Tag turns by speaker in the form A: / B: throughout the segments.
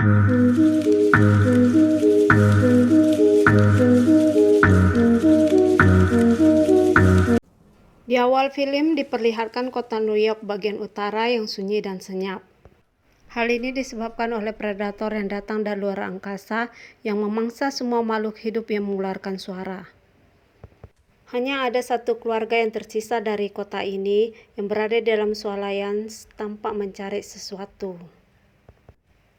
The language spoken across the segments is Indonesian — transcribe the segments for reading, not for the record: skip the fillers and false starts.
A: Di awal film diperlihatkan kota New York bagian utara yang sunyi dan senyap. Hal ini disebabkan oleh predator yang datang dari luar angkasa yang memangsa semua makhluk hidup yang mengeluarkan suara. Hanya ada satu keluarga yang tersisa dari kota ini yang berada dalam swalayan tanpa mencari sesuatu.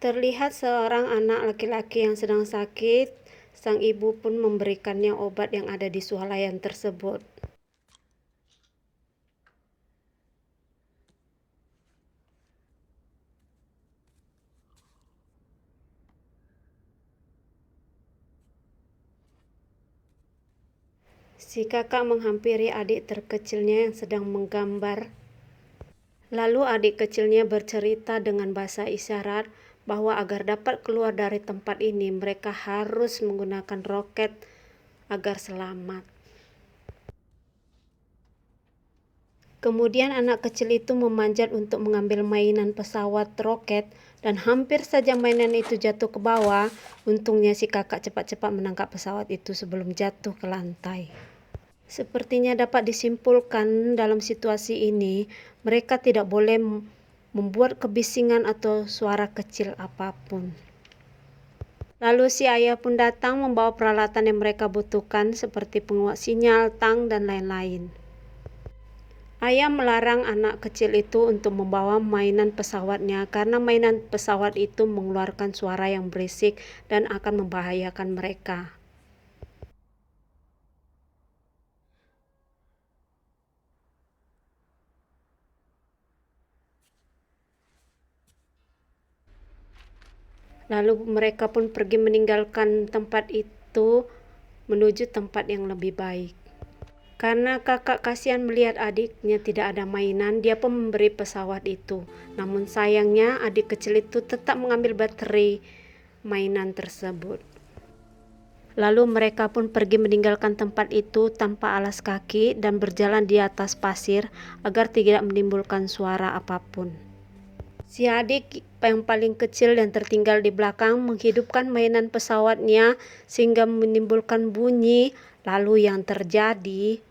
A: Terlihat seorang anak laki-laki yang sedang sakit. Sang ibu pun memberikannya obat yang ada di swalayan tersebut. Si kakak menghampiri adik terkecilnya yang sedang menggambar. Lalu adik kecilnya bercerita dengan bahasa isyarat bahwa agar dapat keluar dari tempat ini mereka harus menggunakan roket agar selamat. Kemudian anak kecil itu memanjat untuk mengambil mainan pesawat roket dan hampir saja mainan itu jatuh ke bawah. Untungnya si kakak cepat-cepat menangkap pesawat itu sebelum jatuh ke lantai. Sepertinya dapat disimpulkan dalam situasi ini, mereka tidak boleh membuat kebisingan atau suara kecil apapun. Lalu si ayah pun datang membawa peralatan yang mereka butuhkan seperti penguat sinyal, tang, dan lain-lain. Ayah melarang anak kecil itu untuk membawa mainan pesawatnya karena mainan pesawat itu mengeluarkan suara yang berisik dan akan membahayakan mereka. Lalu mereka pun pergi meninggalkan tempat itu menuju tempat yang lebih baik. Karena kakak kasihan melihat adiknya tidak ada mainan, dia pun memberi pesawat itu. Namun sayangnya adik kecil itu tetap mengambil baterai mainan tersebut. Lalu mereka pun pergi meninggalkan tempat itu tanpa alas kaki dan berjalan di atas pasir agar tidak menimbulkan suara apapun. Si adik yang paling kecil dan tertinggal di belakang menghidupkan mainan pesawatnya sehingga menimbulkan bunyi. Lalu yang terjadi,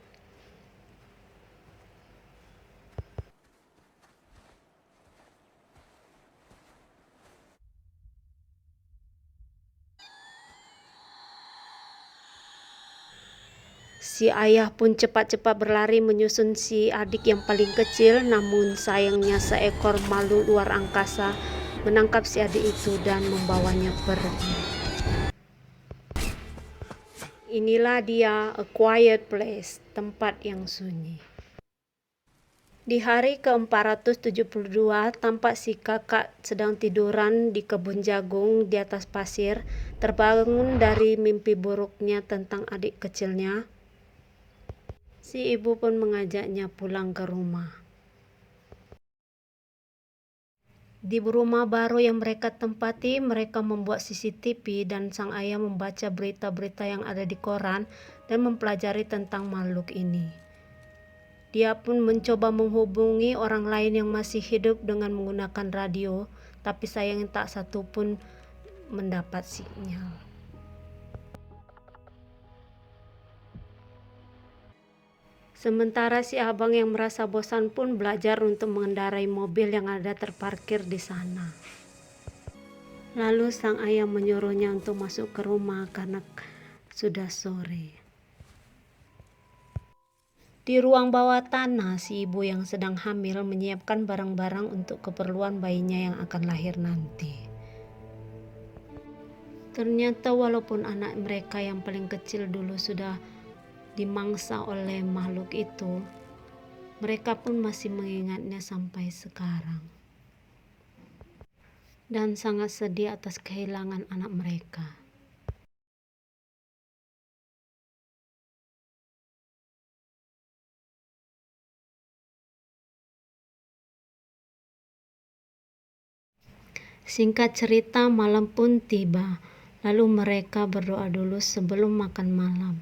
A: si ayah pun cepat-cepat berlari menyusun si adik yang paling kecil, namun sayangnya seekor makhluk luar angkasa menangkap si adik itu dan membawanya pergi. Inilah dia, A Quiet Place, tempat yang sunyi. Di hari ke-472, tampak si kakak sedang tiduran di kebun jagung di atas pasir, terbangun dari mimpi buruknya tentang adik kecilnya. Si ibu pun mengajaknya pulang ke rumah. Di rumah baru yang mereka tempati, mereka membuat CCTV dan sang ayah membaca berita-berita yang ada di koran dan mempelajari tentang makhluk ini. Dia pun mencoba menghubungi orang lain yang masih hidup dengan menggunakan radio, tapi sayangnya tak satu pun mendapat sinyal. Sementara si abang yang merasa bosan pun belajar untuk mengendarai mobil yang ada terparkir di sana. Lalu sang ayah menyuruhnya untuk masuk ke rumah karena sudah sore. Di ruang bawah tanah, si ibu yang sedang hamil menyiapkan barang-barang untuk keperluan bayinya yang akan lahir nanti. Ternyata walaupun anak mereka yang paling kecil dulu sudah dimangsa oleh makhluk itu, mereka pun masih mengingatnya sampai sekarang. Dan sangat sedih atas kehilangan anak mereka. Singkat cerita, malam pun tiba. Lalu mereka berdoa dulu sebelum makan malam.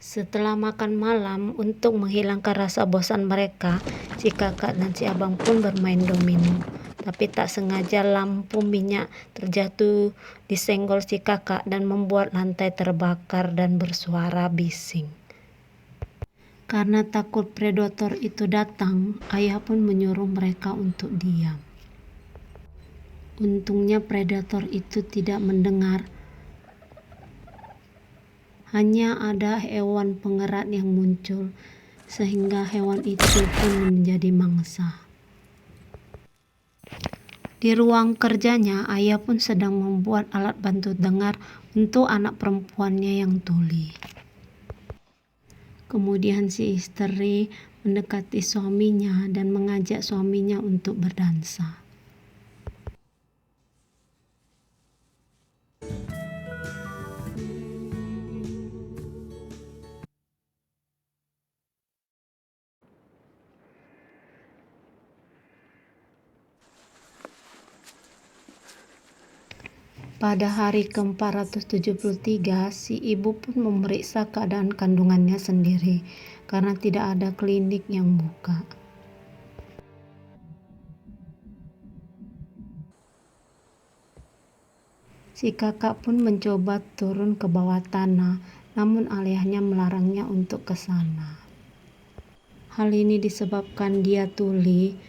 A: Setelah makan malam, untuk menghilangkan rasa bosan mereka, si kakak dan si abang pun bermain domino. Tapi tak sengaja lampu minyak terjatuh disenggol si kakak dan membuat lantai terbakar dan bersuara bising. Karena takut predator itu datang, ayah pun menyuruh mereka untuk diam. Untungnya predator itu tidak mendengar. Hanya ada hewan pengerat yang muncul, sehingga hewan itu pun menjadi mangsa. Di ruang kerjanya, ayah pun sedang membuat alat bantu dengar untuk anak perempuannya yang tuli. Kemudian si istri mendekati suaminya dan mengajak suaminya untuk berdansa. Pada hari ke-473, si ibu pun memeriksa keadaan kandungannya sendiri karena tidak ada klinik yang buka. Si kakak pun mencoba turun ke bawah tanah, namun ayahnya melarangnya untuk ke sana. Hal ini disebabkan dia tuli,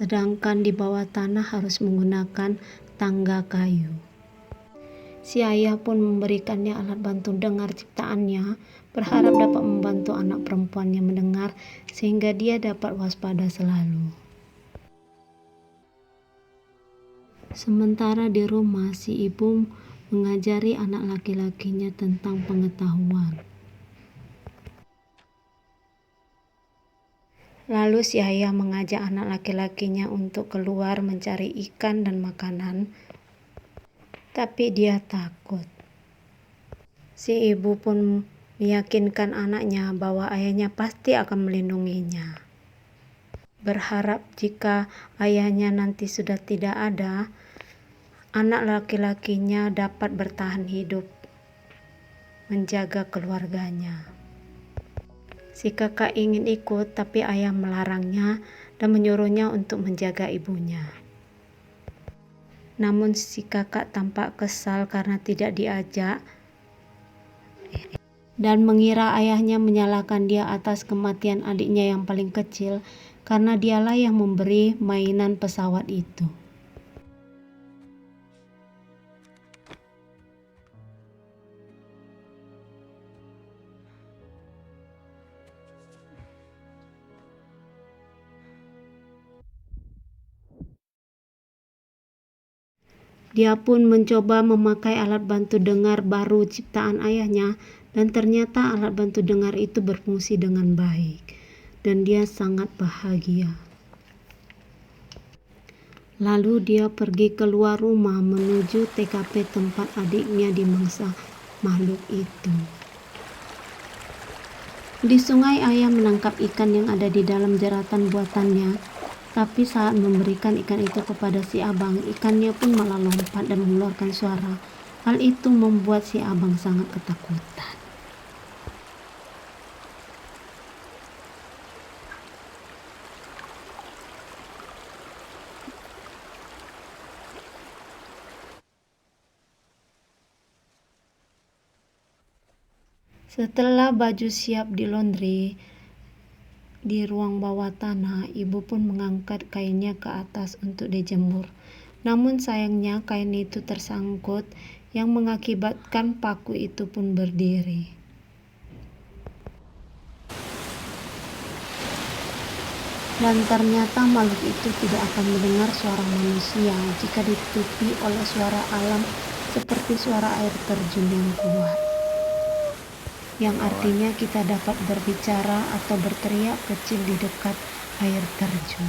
A: sedangkan di bawah tanah harus menggunakan tangga kayu. Si ayah pun memberikannya alat bantu dengar ciptaannya, berharap dapat membantu anak perempuannya mendengar sehingga dia dapat waspada selalu. Sementara di rumah, si ibu mengajari anak laki-lakinya tentang pengetahuan. Lalu si ayah mengajak anak laki-lakinya untuk keluar mencari ikan dan makanan, tapi dia takut. Si ibu pun meyakinkan anaknya bahwa ayahnya pasti akan melindunginya. Berharap jika ayahnya nanti sudah tidak ada, anak laki-lakinya dapat bertahan hidup, menjaga keluarganya. Si kakak ingin ikut, tapi ayah melarangnya dan menyuruhnya untuk menjaga ibunya. Namun si kakak tampak kesal karena tidak diajak dan mengira ayahnya menyalahkan dia atas kematian adiknya yang paling kecil karena dialah yang memberi mainan pesawat itu. Dia pun mencoba memakai alat bantu dengar baru ciptaan ayahnya dan ternyata alat bantu dengar itu berfungsi dengan baik dan dia sangat bahagia. Lalu dia pergi keluar rumah menuju TKP tempat adiknya dimangsa makhluk itu. Di sungai ayah menangkap ikan yang ada di dalam jeratan buatannya. Tapi saat memberikan ikan itu kepada si abang, ikannya pun malah lompat dan mengeluarkan suara. Hal itu membuat si abang sangat ketakutan. Setelah baju siap di laundry, di ruang bawah tanah, ibu pun mengangkat kainnya ke atas untuk dijemur. Namun sayangnya kain itu tersangkut yang mengakibatkan paku itu pun berdiri. Dan ternyata makhluk itu tidak akan mendengar suara manusia jika ditutupi oleh suara alam seperti suara air terjun yang kuat. Yang artinya kita dapat berbicara atau berteriak kecil di dekat air terjun.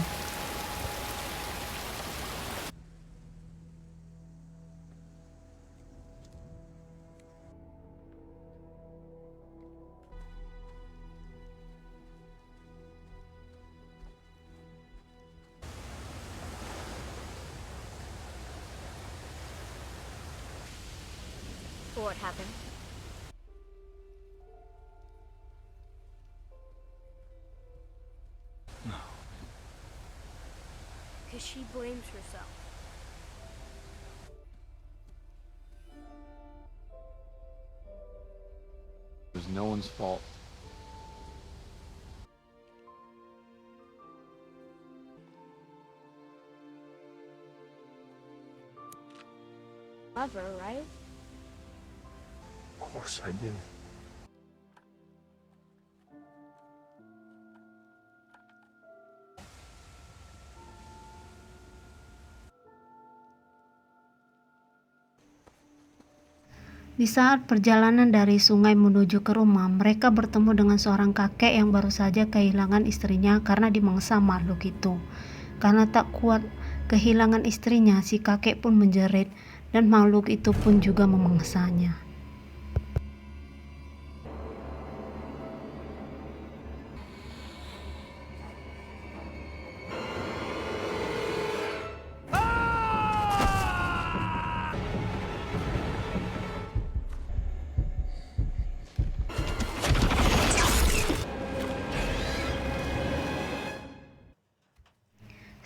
B: What happened? because she blames herself.
C: It was no one's fault.
B: Love her, right?
C: Of course I do.
A: Di saat perjalanan dari sungai menuju ke rumah, mereka bertemu dengan seorang kakek yang baru saja kehilangan istrinya karena dimangsa makhluk itu. Karena tak kuat kehilangan istrinya, si kakek pun menjerit dan makhluk itu pun juga memangsanya.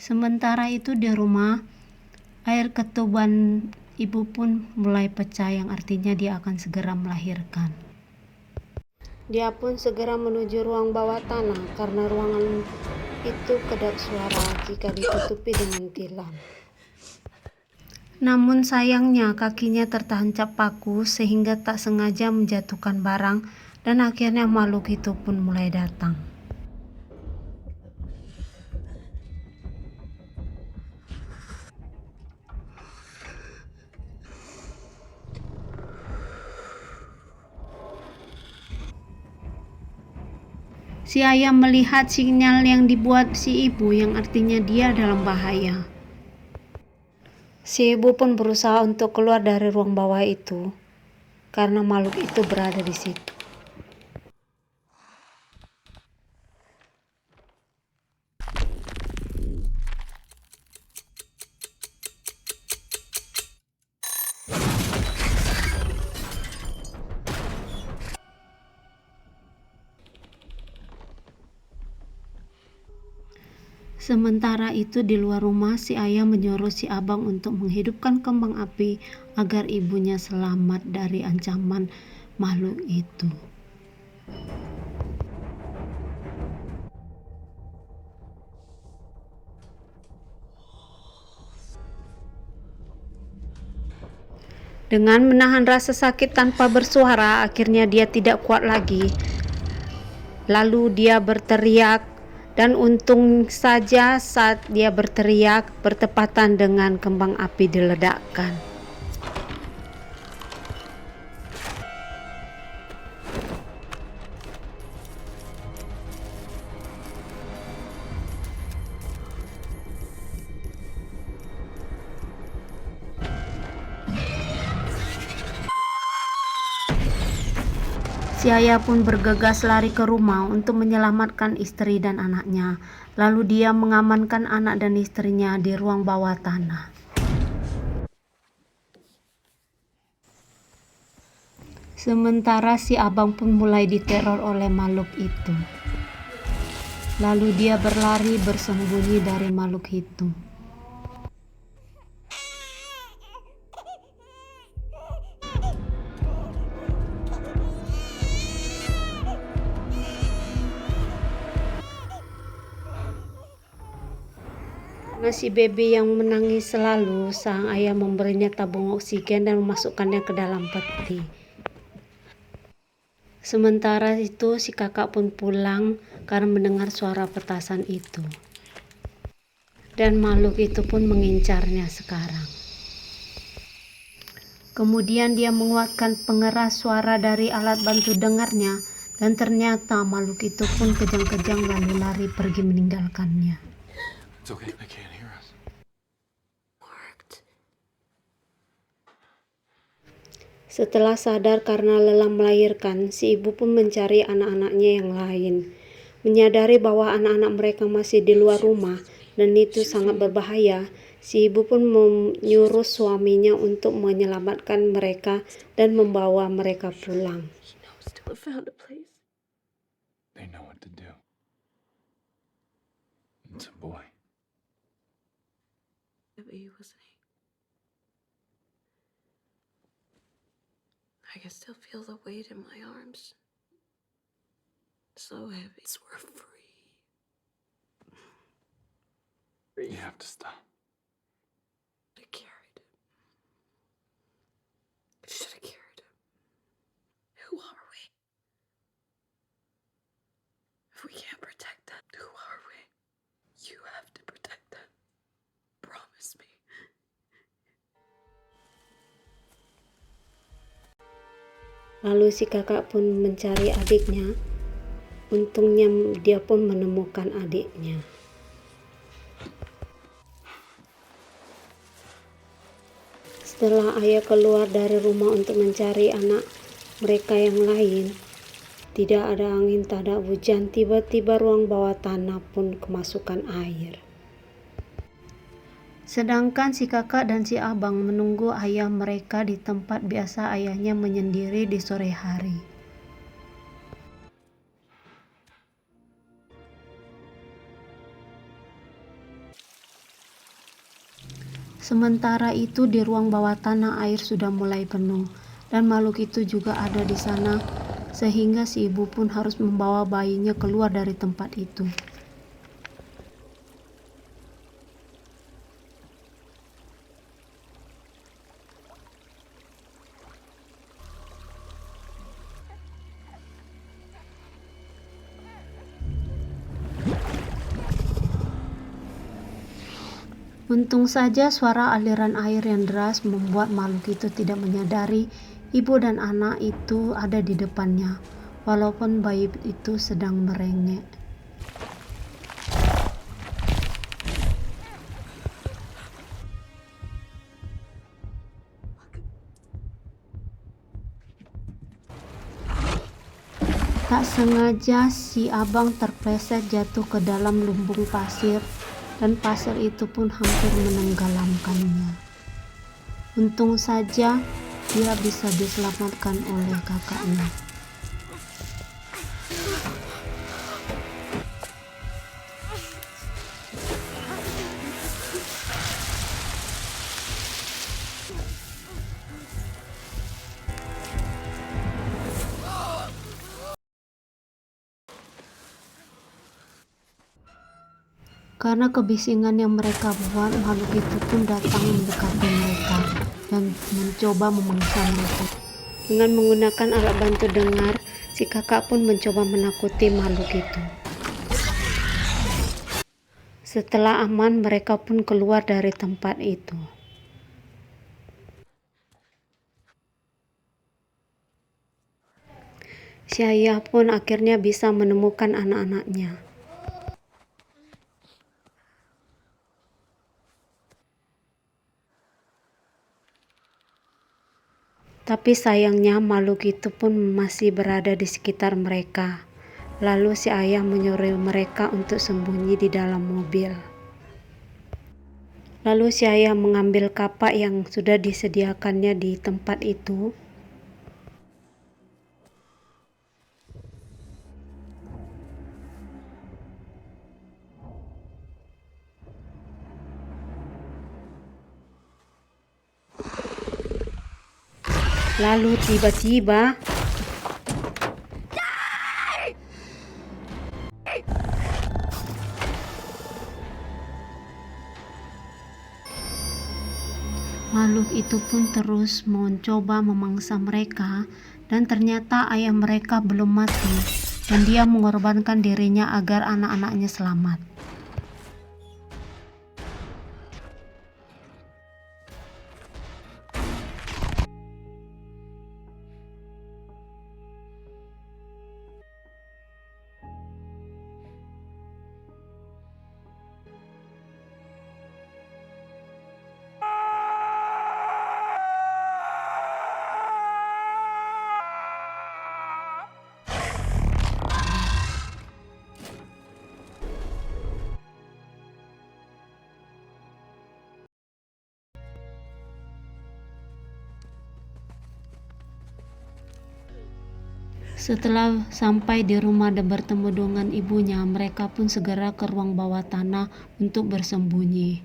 A: Sementara itu di rumah, air ketuban ibu pun mulai pecah yang artinya dia akan segera melahirkan. Dia pun segera menuju ruang bawah tanah karena ruangan itu kedap suara jika ditutupi dengan tilam. Namun sayangnya kakinya tertancap paku sehingga tak sengaja menjatuhkan barang dan akhirnya makhluk itu pun mulai datang. Si ayah melihat sinyal yang dibuat si ibu yang artinya dia dalam bahaya. Si ibu pun berusaha untuk keluar dari ruang bawah itu karena makhluk itu berada di situ. Sementara itu di luar rumah, si ayah menyuruh si abang untuk menghidupkan kembang api agar ibunya selamat dari ancaman makhluk itu. Dengan menahan rasa sakit tanpa bersuara, akhirnya dia tidak kuat lagi. Lalu dia berteriak, dan untung saja saat dia berteriak bertepatan dengan kembang api diledakkan. Si ayah pun bergegas lari ke rumah untuk menyelamatkan istri dan anaknya. Lalu dia mengamankan anak dan istrinya di ruang bawah tanah. Sementara si abang pun mulai diteror oleh makhluk itu. Lalu dia berlari bersembunyi dari makhluk itu. Karena si baby yang menangis selalu, sang ayah memberinya tabung oksigen dan memasukkannya ke dalam peti. Sementara itu si kakak pun pulang karena mendengar suara petasan itu. Dan makhluk itu pun mengincarnya sekarang. Kemudian dia menguatkan pengeras suara dari alat bantu dengarnya dan ternyata makhluk itu pun kejang-kejang lalu lari pergi meninggalkannya.
C: It's okay, they can't hear us.
A: Setelah sadar karena lelah melahirkan, si ibu pun mencari anak-anaknya yang lain. Menyadari bahwa anak-anak mereka masih di luar rumah dan itu sangat berbahaya, si ibu pun menyuruh suaminya untuk menyelamatkan mereka dan membawa mereka pulang.
C: They know what to do. It's a boy.
B: heavy, wasn't he? I can still feel the weight in my arms. So heavy. We're free.
C: You have to stop.
B: I carried him. I should have carried him. Who are we? If we can't protect them, who are we? You have to protect them. Promise me.
A: Lalu si kakak pun mencari adiknya. Untungnya dia pun menemukan adiknya. Setelah ayah keluar dari rumah untuk mencari anak mereka yang lain, tidak ada angin, tak ada hujan, tiba-tiba ruang bawah tanah pun kemasukan air. Sedangkan si kakak dan si abang menunggu ayah mereka di tempat biasa ayahnya menyendiri di sore hari. Sementara itu di ruang bawah tanah air sudah mulai penuh dan makhluk itu juga ada di sana, sehingga si ibu pun harus membawa bayinya keluar dari tempat itu. Untung saja suara aliran air yang deras membuat makhluk itu tidak menyadari ibu dan anak itu ada di depannya, walaupun bayi itu sedang merengek. Tak sengaja si abang terpleset jatuh ke dalam lumbung pasir dan pasir itu pun hampir menenggelamkannya. Untung saja dia bisa diselamatkan oleh kakaknya. Karena kebisingan yang mereka buat, makhluk itu pun datang mendekati mereka dan mencoba memangsa mereka. Dengan menggunakan alat bantu dengar, si kakak pun mencoba menakuti makhluk itu. Setelah aman, mereka pun keluar dari tempat itu. Si ayah pun akhirnya bisa menemukan anak-anaknya. Tapi sayangnya makhluk itu pun masih berada di sekitar mereka. Lalu si ayah menyuruh mereka untuk sembunyi di dalam mobil. Lalu si ayah mengambil kapak yang sudah disediakannya di tempat itu. Lalu tiba-tiba makhluk itu pun terus mencoba memangsa mereka, dan ternyata ayah mereka belum mati dan dia mengorbankan dirinya agar anak-anaknya selamat. Setelah sampai di rumah dan bertemu dengan ibunya, mereka pun segera ke ruang bawah tanah untuk bersembunyi.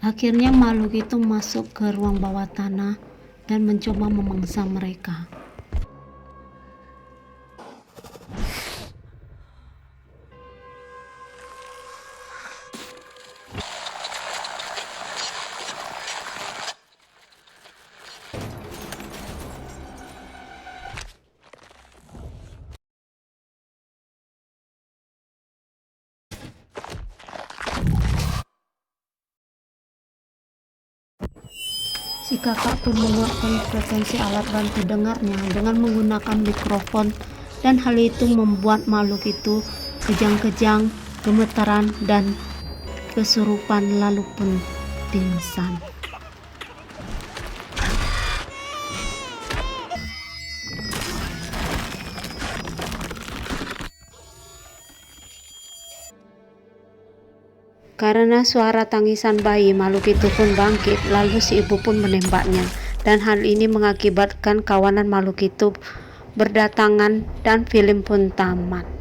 A: Akhirnya makhluk itu masuk ke ruang bawah tanah dan mencoba memangsa mereka. Si kakak pun menguatkan frekuensi alat bantu dengarnya dengan menggunakan mikrofon, dan hal itu membuat makhluk itu kejang-kejang, gemetaran, dan kesurupan lalu pun pingsan. Karena suara tangisan bayi, makhluk itu pun bangkit, lalu si ibu pun menembaknya. Dan hal ini mengakibatkan kawanan makhluk itu berdatangan dan film pun tamat.